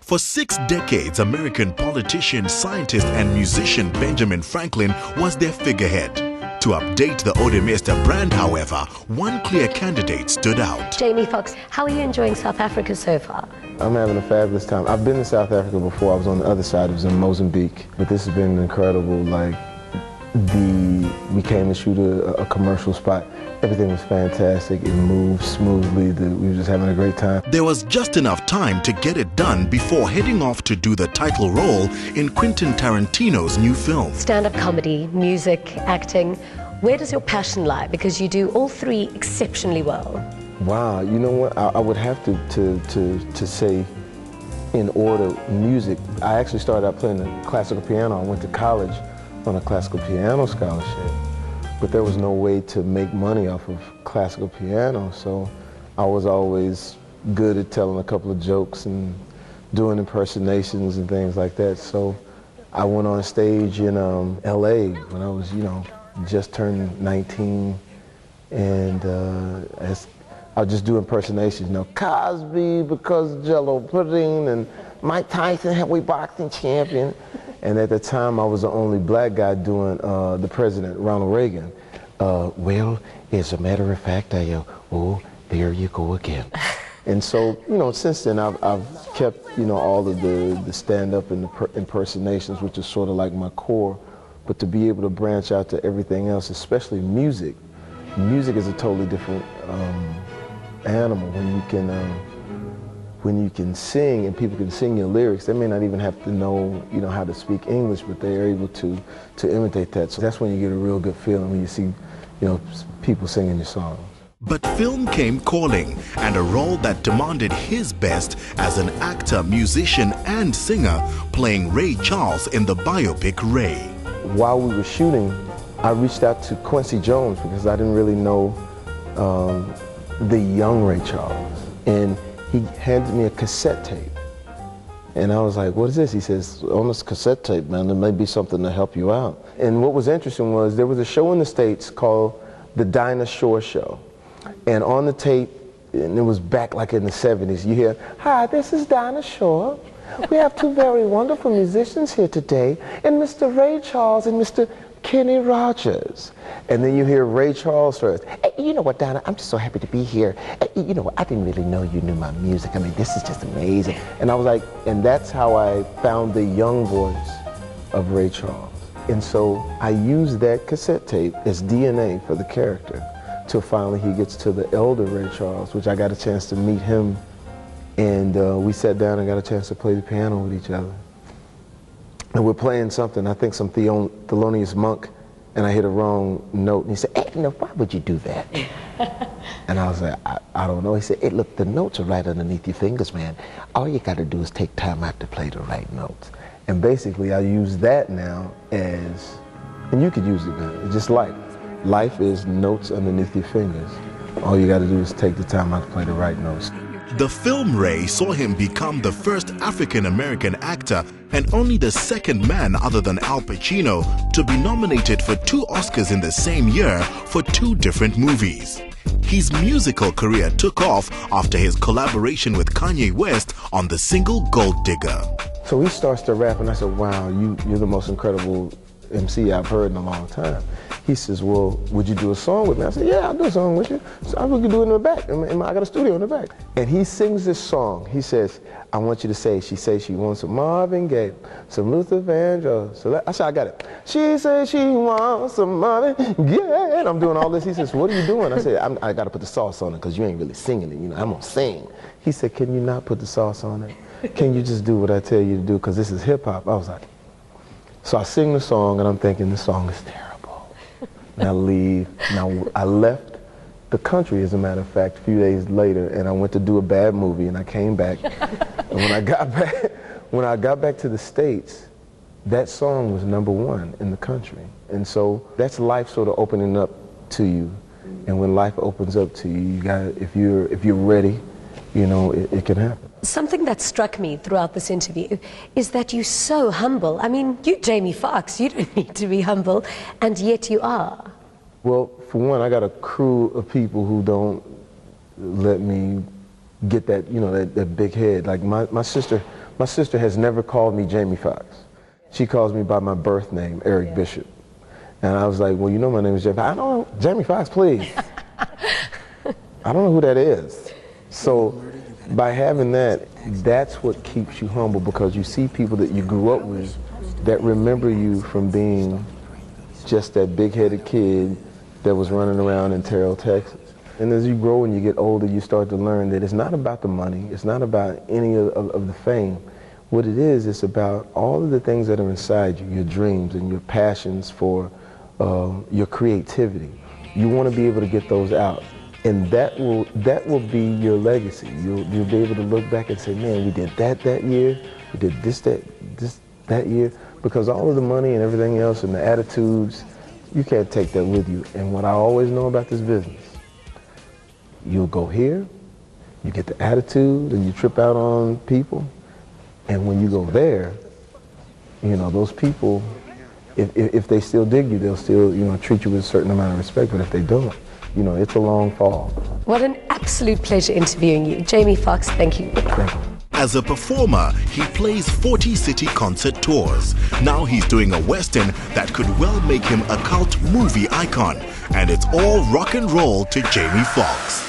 For 6 decades, American politician, scientist, and musician Benjamin Franklin was their figurehead. To update the Odemester brand, however, one clear candidate stood out. Jamie Foxx, how are you enjoying South Africa so far? I'm having a fabulous time. I've been to South Africa before. I was on the other side. I was in Mozambique. But this has been incredible. We came to shoot a commercial spot. Everything was fantastic. It moved smoothly. We were just having a great time. There was just enough time to get it done before heading off to do the title role in Quentin Tarantino's new film. Stand-up comedy, music, acting. Where does your passion lie? Because you do all three exceptionally well. Wow, you know what? I would have to say, in order, music. I actually started out playing the classical piano. I went to college on a classical piano scholarship, but there was no way to make money off of classical piano, so I was always good at telling a couple of jokes and doing impersonations and things like that. So I went on stage in LA when I was, just turned 19, and I would just do impersonations, Cosby because Jello pudding, and Mike Tyson, heavyweight boxing champion. And at the time, I was the only black guy doing the president, Ronald Reagan. Well, as a matter of fact, oh, there you go again. And so, since then, I've kept, all of the stand-up and the impersonations, which is sort of like my core. But to be able to branch out to everything else, especially music. Music is a totally different animal when you can sing and people can sing your lyrics. They may not even have to know, how to speak English, but they're able to imitate that. So that's when you get a real good feeling when you see, people singing your songs. But film came calling, and a role that demanded his best as an actor, musician, and singer, playing Ray Charles in the biopic Ray. While we were shooting, I reached out to Quincy Jones because I didn't really know the young Ray Charles. And he handed me a cassette tape. And I was like, what is this? He says, on this cassette tape, man, there may be something to help you out. And what was interesting was there was a show in the States called The Dinah Shore Show. And on the tape, and it was back like in the 70s, you hear, hi, this is Dinah Shore. We have two very wonderful musicians here today, and Mr. Ray Charles and Mr. Kenny Rogers. And then you hear Ray Charles first. Hey, you know what, Donna, I'm just so happy to be here. You know what, I didn't really know you knew my music. I mean, this is just amazing. And I was like, and that's how I found the young voice of Ray Charles. And so I used that cassette tape as DNA for the character till finally he gets to the elder Ray Charles, which I got a chance to meet him. And we sat down and got a chance to play the piano with each other. And we're playing something, I think some Thelonious Monk, and I hit a wrong note. And he said, hey, why would you do that? And I was like, I don't know. He said, hey, look, the notes are right underneath your fingers, man. All you got to do is take time out to play the right notes. And basically, I use that now as, and you could use it now, it's just life. Life is notes underneath your fingers. All you got to do is take the time out to play the right notes. The film Ray saw him become the first African-American actor and only the second man other than Al Pacino to be nominated for 2 Oscars in the same year for 2 different movies. His musical career took off after his collaboration with Kanye West on the single Gold Digger. So he starts to rap and I said, wow, you're the most incredible MC I've heard in a long time. He says, well, would you do a song with me? I said, yeah, I'll do a song with you. So we can do it in the back. I got a studio in the back. And he sings this song. He says, I want you to say, she says she wants some Marvin Gaye, some Luther Vandross. I said, I got it. She says she wants some Marvin Gaye. And I'm doing all this. He says, what are you doing? I said, I got to put the sauce on it because you ain't really singing it. I'm going to sing. He said, can you not put the sauce on it? Can you just do what I tell you to do? Because this is hip hop. I was like, so I sing the song and I'm thinking this song is terrible. And I leave. Now, I left the country, as a matter of fact, a few days later, and I went to do a bad movie, and I came back. And when I got back to the States, that song was #1 in the country. And so that's life sort of opening up to you. And when life opens up to you, you got, if you're ready, it can happen. Something that struck me throughout this interview is that you're so humble. I mean, you're Jamie Foxx, you don't need to be humble, and yet you are. Well, for one, I got a crew of people who don't let me get that, that big head. Like my sister My sister has never called me Jamie Foxx. She calls me by my birth name, Eric Bishop. And I was like, well, you know my name is Jamie. I don't know, Jamie Foxx, please. I don't know who that is. So by having that, that's what keeps you humble, because you see people that you grew up with that remember you from being just that big-headed kid that was running around in Terrell, Texas. And as you grow and you get older, you start to learn that it's not about the money, it's not about any of the fame. What it is, it's about all of the things that are inside you, your dreams and your passions for your creativity. You want to be able to get those out. And that will be your legacy. You'll be able to look back and say, man, we did that year, we did this that year, because all of the money and everything else and the attitudes, you can't take that with you. And what I always know about this business, you'll go here, you get the attitude and you trip out on people, and when you go there, you know, those people, if they still dig you, they'll still, you know, treat you with a certain amount of respect, but if they don't, you know, it's a long fall. What an absolute pleasure interviewing you. Jamie Foxx, thank you. Thank you. As a performer, he plays 40 city concert tours. Now he's doing a western that could well make him a cult movie icon. And it's all rock and roll to Jamie Foxx.